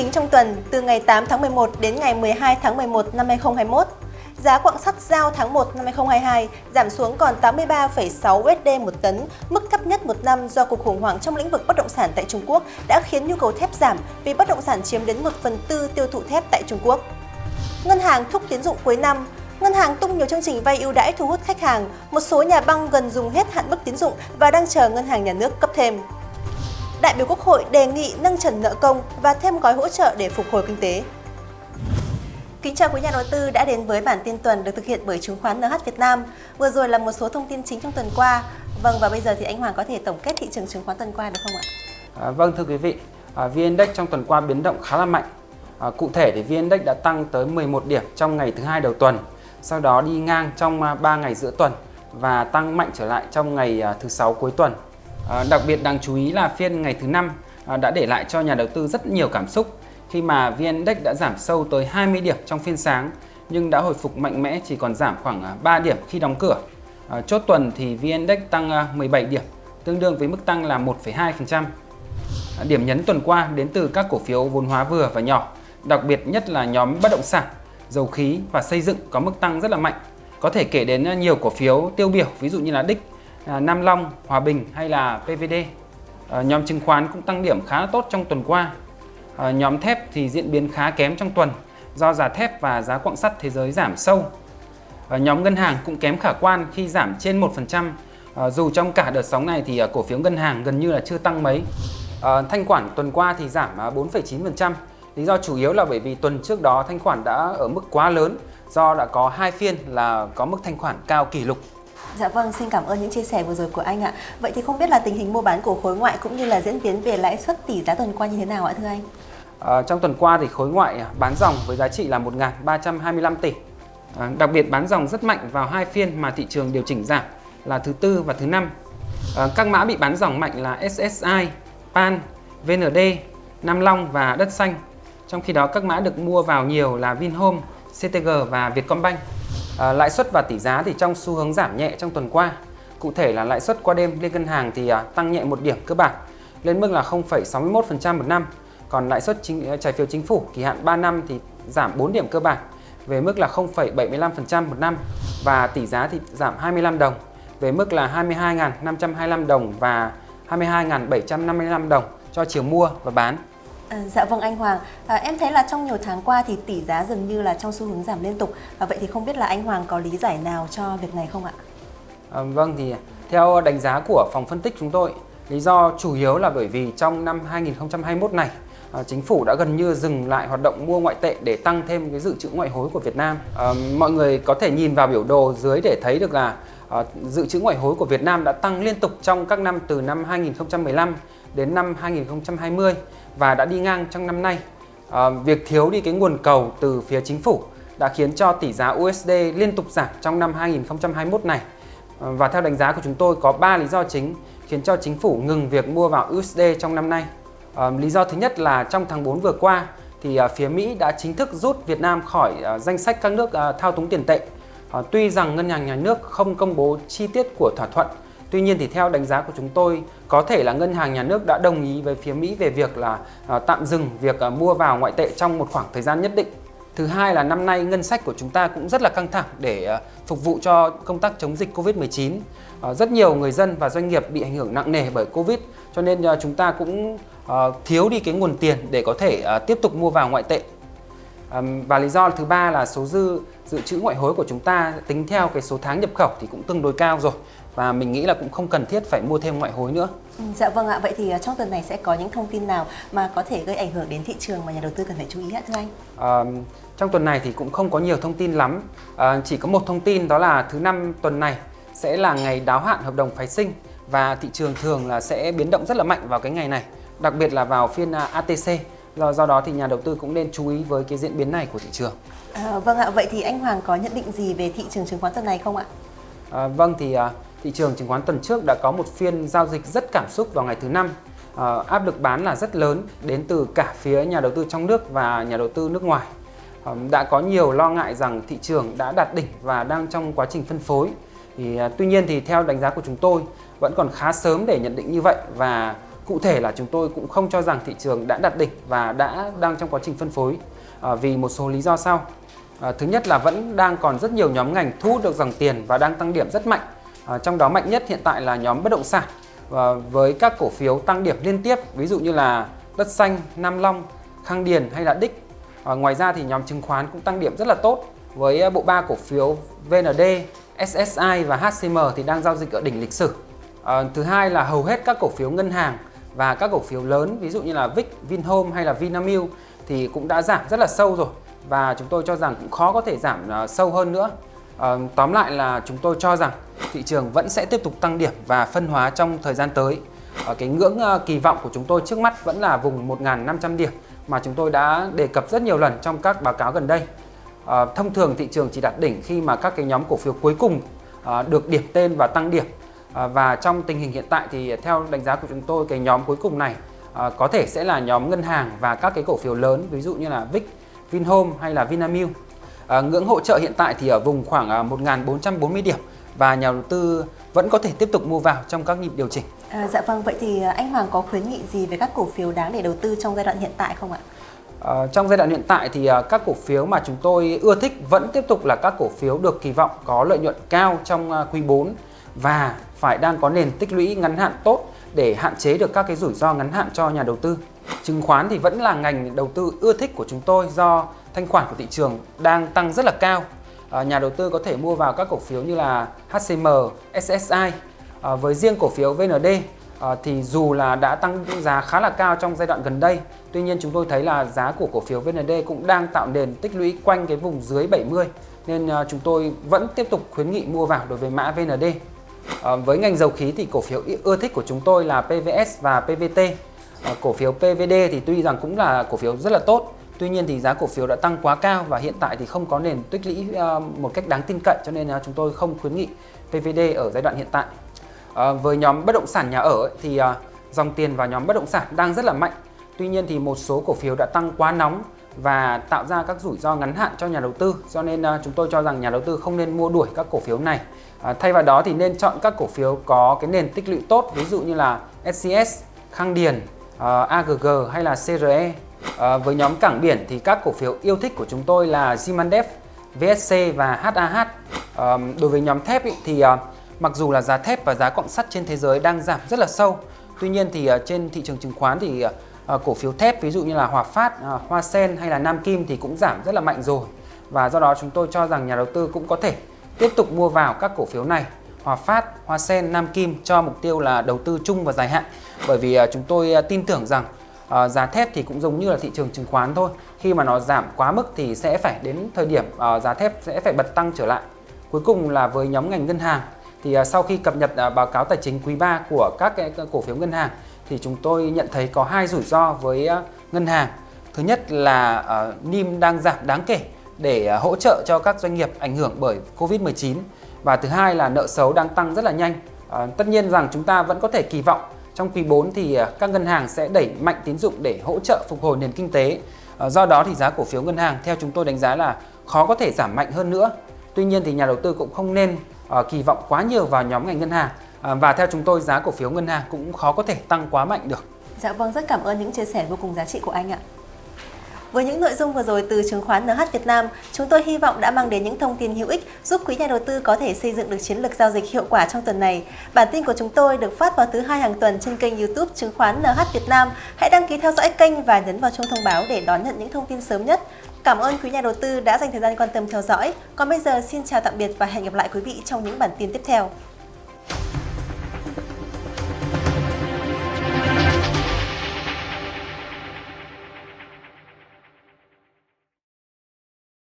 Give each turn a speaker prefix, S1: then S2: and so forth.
S1: chính trong tuần từ ngày 8 tháng 11 đến ngày 12 tháng 11 năm 2021. Giá quặng sắt giao tháng 1 năm 2022 giảm xuống còn 83,6 USD một tấn, mức thấp nhất một năm do cuộc khủng hoảng trong lĩnh vực bất động sản tại Trung Quốc đã khiến nhu cầu thép giảm vì bất động sản chiếm đến 1/4 tiêu thụ thép tại Trung Quốc. Ngân hàng thúc tín dụng cuối năm. Ngân hàng tung nhiều chương trình vay ưu đãi thu hút khách hàng, một số nhà băng gần dùng hết hạn mức tín dụng và đang chờ ngân hàng nhà nước cấp thêm. Đại biểu Quốc hội đề nghị nâng trần nợ công và thêm gói hỗ trợ để phục hồi kinh tế. Kính chào quý nhà đầu tư đã đến với bản tin tuần được thực hiện bởi chứng khoán NH Việt Nam. Vừa rồi là một số thông tin chính trong tuần qua. Vâng, và bây giờ thì anh Hoàng có thể tổng kết thị trường chứng khoán tuần qua được không ạ?
S2: Vâng, thưa quý vị, VN Index trong tuần qua biến động khá là mạnh. Cụ thể thì VN Index đã tăng tới 11 điểm trong ngày thứ hai đầu tuần, sau đó đi ngang trong 3 ngày giữa tuần và tăng mạnh trở lại trong ngày thứ sáu cuối tuần. Đặc biệt đáng chú ý là phiên ngày thứ năm đã để lại cho nhà đầu tư rất nhiều cảm xúc khi mà VN Index đã giảm sâu tới 20 điểm trong phiên sáng nhưng đã hồi phục mạnh mẽ, chỉ còn giảm khoảng 3 điểm khi đóng cửa. Chốt tuần thì VN Index tăng 17 điểm, tương đương với mức tăng là 1,2%. Điểm nhấn tuần qua đến từ các cổ phiếu vốn hóa vừa và nhỏ, đặc biệt nhất là nhóm bất động sản, dầu khí và xây dựng có mức tăng rất là mạnh. Có thể kể đến nhiều cổ phiếu tiêu biểu, ví dụ như là Đích, Nam Long, Hòa Bình hay là PVD. Nhóm chứng khoán cũng tăng điểm khá tốt trong tuần qua. Nhóm thép thì diễn biến khá kém trong tuần do giá thép và giá quặng sắt thế giới giảm sâu. Nhóm ngân hàng cũng kém khả quan khi giảm trên 1%. Dù trong cả đợt sóng này thì cổ phiếu ngân hàng gần như là chưa tăng mấy. Thanh khoản tuần qua thì giảm 4,9%. Lý do chủ yếu là bởi vì tuần trước đó thanh khoản đã ở mức quá lớn do đã có 2 phiên là có mức thanh khoản cao kỷ lục.
S1: Dạ vâng, xin cảm ơn những chia sẻ vừa rồi của anh ạ. Vậy thì không biết là tình hình mua bán của khối ngoại cũng như là diễn biến về lãi suất tỷ giá tuần qua như thế nào ạ thưa anh?
S2: Trong tuần qua thì khối ngoại bán dòng với giá trị là 1.325 tỷ. Đặc biệt bán dòng rất mạnh vào 2 phiên mà thị trường điều chỉnh giảm là thứ Tư và thứ Năm. Các mã bị bán dòng mạnh là SSI, PAN, VND, Nam Long và Đất Xanh. Trong khi đó các mã được mua vào nhiều là Vinhome, CTG và Vietcombank. Lãi suất và tỷ giá thì trong xu hướng giảm nhẹ trong tuần qua. Cụ thể là lãi suất qua đêm liên ngân hàng thì tăng nhẹ 1 điểm cơ bản lên mức là 0,61% một năm. Còn lãi suất trái phiếu chính phủ kỳ hạn 3 năm thì giảm 4 điểm cơ bản về mức là 0,75% một năm và tỷ giá thì giảm 25 đồng về mức là 22.525 đồng và 22.755 đồng cho chiều mua và bán.
S1: Dạ vâng anh Hoàng, em thấy là trong nhiều tháng qua thì tỷ giá dường như là trong xu hướng giảm liên tục. Vậy thì không biết là anh Hoàng có lý giải nào cho việc này không ạ?
S2: Vâng, thì theo đánh giá của phòng phân tích chúng tôi, lý do chủ yếu là bởi vì trong năm 2021 này, chính phủ đã gần như dừng lại hoạt động mua ngoại tệ để tăng thêm cái dự trữ ngoại hối của Việt Nam. Mọi người có thể nhìn vào biểu đồ dưới để thấy được là dự trữ ngoại hối của Việt Nam đã tăng liên tục trong các năm từ năm 2015 đến năm 2020 và đã đi ngang trong năm nay. Việc thiếu đi cái nguồn cầu từ phía chính phủ đã khiến cho tỷ giá USD liên tục giảm trong năm 2021 này. Và theo đánh giá của chúng tôi có 3 lý do chính khiến cho chính phủ ngừng việc mua vào USD trong năm nay. Lý do thứ nhất là trong tháng 4 vừa qua thì phía Mỹ đã chính thức rút Việt Nam khỏi danh sách các nước thao túng tiền tệ. Tuy rằng Ngân hàng Nhà nước không công bố chi tiết của thỏa thuận, tuy nhiên thì theo đánh giá của chúng tôi có thể là Ngân hàng Nhà nước đã đồng ý với phía Mỹ về việc là tạm dừng việc mua vào ngoại tệ trong một khoảng thời gian nhất định. Thứ hai là năm nay ngân sách của chúng ta cũng rất là căng thẳng để phục vụ cho công tác chống dịch Covid-19. Rất nhiều người dân và doanh nghiệp bị ảnh hưởng nặng nề bởi Covid, cho nên chúng ta cũng thiếu đi cái nguồn tiền để có thể tiếp tục mua vào ngoại tệ. Và lý do thứ ba là số dự trữ ngoại hối của chúng ta tính theo cái số tháng nhập khẩu thì cũng tương đối cao rồi. Và mình nghĩ là cũng không cần thiết phải mua thêm ngoại hối nữa.
S1: Dạ vâng ạ, vậy thì trong tuần này sẽ có những thông tin nào mà có thể gây ảnh hưởng đến thị trường mà nhà đầu tư cần phải chú ý ạ thưa anh?
S2: Trong tuần này thì cũng không có nhiều thông tin lắm. Chỉ có một thông tin đó là thứ Năm tuần này sẽ là ngày đáo hạn hợp đồng phái sinh và thị trường thường là sẽ biến động rất là mạnh vào cái ngày này, đặc biệt là vào phiên ATC. Do đó thì nhà đầu tư cũng nên chú ý với cái diễn biến này của thị trường.
S1: Vâng ạ, vậy thì anh Hoàng có nhận định gì về thị trường chứng khoán tuần này không ạ?
S2: Vâng, thì thị trường chứng khoán tuần trước đã có một phiên giao dịch rất cảm xúc vào ngày thứ Năm. Áp lực bán là rất lớn đến từ cả phía nhà đầu tư trong nước và nhà đầu tư nước ngoài. Đã có nhiều lo ngại rằng thị trường đã đạt đỉnh và đang trong quá trình phân phối. Tuy nhiên thì theo đánh giá của chúng tôi vẫn còn khá sớm để nhận định như vậy và Cụ thể là chúng tôi cũng không cho rằng thị trường đã đạt đỉnh và đang trong quá trình phân phối vì một số lý do sau. Thứ nhất là vẫn đang còn rất nhiều nhóm ngành thu hút được dòng tiền và đang tăng điểm rất mạnh. Trong đó mạnh nhất hiện tại là nhóm bất động sản với các cổ phiếu tăng điểm liên tiếp, ví dụ như là Đất Xanh, Nam Long, Khang Điền hay là Đích. Ngoài ra thì nhóm chứng khoán cũng tăng điểm rất là tốt với bộ ba cổ phiếu VND, SSI và HCM thì đang giao dịch ở đỉnh lịch sử. Thứ hai là hầu hết các cổ phiếu ngân hàng và các cổ phiếu lớn ví dụ như là Vic, Vinhome hay là Vinamilk thì cũng đã giảm rất là sâu rồi và chúng tôi cho rằng cũng khó có thể giảm sâu hơn nữa. Tóm lại là chúng tôi cho rằng thị trường vẫn sẽ tiếp tục tăng điểm và phân hóa trong thời gian tới. Cái ngưỡng kỳ vọng của chúng tôi trước mắt vẫn là vùng 1.500 điểm mà chúng tôi đã đề cập rất nhiều lần trong các báo cáo gần đây. Thông thường thị trường chỉ đạt đỉnh khi mà các cái nhóm cổ phiếu cuối cùng được điểm tên và tăng điểm. Và trong tình hình hiện tại thì theo đánh giá của chúng tôi, cái nhóm cuối cùng này có thể sẽ là nhóm ngân hàng và các cái cổ phiếu lớn ví dụ như là Vic, Vinhome hay là Vinamilk. Ngưỡng hỗ trợ hiện tại thì ở vùng khoảng 1.440 điểm và nhà đầu tư vẫn có thể tiếp tục mua vào trong các nhịp điều chỉnh.
S1: Dạ vâng, vậy thì anh Hoàng có khuyến nghị gì về các cổ phiếu đáng để đầu tư trong giai đoạn hiện tại không ạ?
S2: Trong giai đoạn hiện tại thì các cổ phiếu mà chúng tôi ưa thích vẫn tiếp tục là các cổ phiếu được kỳ vọng có lợi nhuận cao trong quý 4 và phải đang có nền tích lũy ngắn hạn tốt để hạn chế được các cái rủi ro ngắn hạn cho nhà đầu tư. Chứng khoán thì vẫn là ngành đầu tư ưa thích của chúng tôi do thanh khoản của thị trường đang tăng rất là cao. Nhà đầu tư có thể mua vào các cổ phiếu như là HCM, SSI. Với riêng cổ phiếu VND thì dù là đã tăng giá khá là cao trong giai đoạn gần đây, tuy nhiên chúng tôi thấy là giá của cổ phiếu VND cũng đang tạo nền tích lũy quanh cái vùng dưới 70 nên chúng tôi vẫn tiếp tục khuyến nghị mua vào đối với mã VND. Với ngành dầu khí thì cổ phiếu ưa thích của chúng tôi là PVS và PVT. Cổ phiếu PVD thì tuy rằng cũng là cổ phiếu rất là tốt, tuy nhiên thì giá cổ phiếu đã tăng quá cao và hiện tại thì không có nền tích lũy một cách đáng tin cậy, cho nên chúng tôi không khuyến nghị PVD ở giai đoạn hiện tại. Với nhóm bất động sản nhà ở thì dòng tiền vào nhóm bất động sản đang rất là mạnh. Tuy nhiên thì một số cổ phiếu đã tăng quá nóng và tạo ra các rủi ro ngắn hạn cho nhà đầu tư, cho nên chúng tôi cho rằng nhà đầu tư không nên mua đuổi các cổ phiếu này. Thay vào đó thì nên chọn các cổ phiếu có cái nền tích lũy tốt, ví dụ như là SCS, Khang Điền, AGG hay là CRE. Với nhóm cảng biển thì các cổ phiếu yêu thích của chúng tôi là Zimandev, VSC và HAH. Đối với nhóm thép thì mặc dù là giá thép và giá quặng sắt trên thế giới đang giảm rất là sâu, tuy nhiên thì trên thị trường chứng khoán thì cổ phiếu thép ví dụ như là Hòa Phát, Hoa Sen hay là Nam Kim thì cũng giảm rất là mạnh rồi. Và do đó chúng tôi cho rằng nhà đầu tư cũng có thể tiếp tục mua vào các cổ phiếu này, Hòa Phát, Hoa Sen, Nam Kim cho mục tiêu là đầu tư chung và dài hạn. Bởi vì chúng tôi tin tưởng rằng giá thép thì cũng giống như là thị trường chứng khoán thôi. Khi mà nó giảm quá mức thì sẽ phải đến thời điểm giá thép sẽ phải bật tăng trở lại. Cuối cùng là với nhóm ngành ngân hàng thì sau khi cập nhật báo cáo tài chính quý 3 của các cái cổ phiếu ngân hàng thì chúng tôi nhận thấy có hai rủi ro với ngân hàng. Thứ nhất là NIM đang giảm đáng kể để hỗ trợ cho các doanh nghiệp ảnh hưởng bởi Covid-19. Và thứ hai là nợ xấu đang tăng rất là nhanh. Tất nhiên rằng chúng ta vẫn có thể kỳ vọng trong quý 4 thì các ngân hàng sẽ đẩy mạnh tín dụng để hỗ trợ phục hồi nền kinh tế. Do đó thì giá cổ phiếu ngân hàng theo chúng tôi đánh giá là khó có thể giảm mạnh hơn nữa. Tuy nhiên thì nhà đầu tư cũng không nên kỳ vọng quá nhiều vào nhóm ngành ngân hàng. Và theo chúng tôi giá cổ phiếu ngân hàng cũng khó có thể tăng quá mạnh được.
S1: Dạ vâng, rất cảm ơn những chia sẻ vô cùng giá trị của anh ạ. Với những nội dung vừa rồi từ chứng khoán NH Việt Nam, chúng tôi hy vọng đã mang đến những thông tin hữu ích giúp quý nhà đầu tư có thể xây dựng được chiến lược giao dịch hiệu quả trong tuần này. Bản tin của chúng tôi được phát vào thứ Hai hàng tuần trên kênh YouTube Chứng khoán NH Việt Nam. Hãy đăng ký theo dõi kênh và nhấn vào chuông thông báo để đón nhận những thông tin sớm nhất. Cảm ơn quý nhà đầu tư đã dành thời gian quan tâm theo dõi. Còn bây giờ xin chào tạm biệt và hẹn gặp lại quý vị trong những bản tin tiếp theo.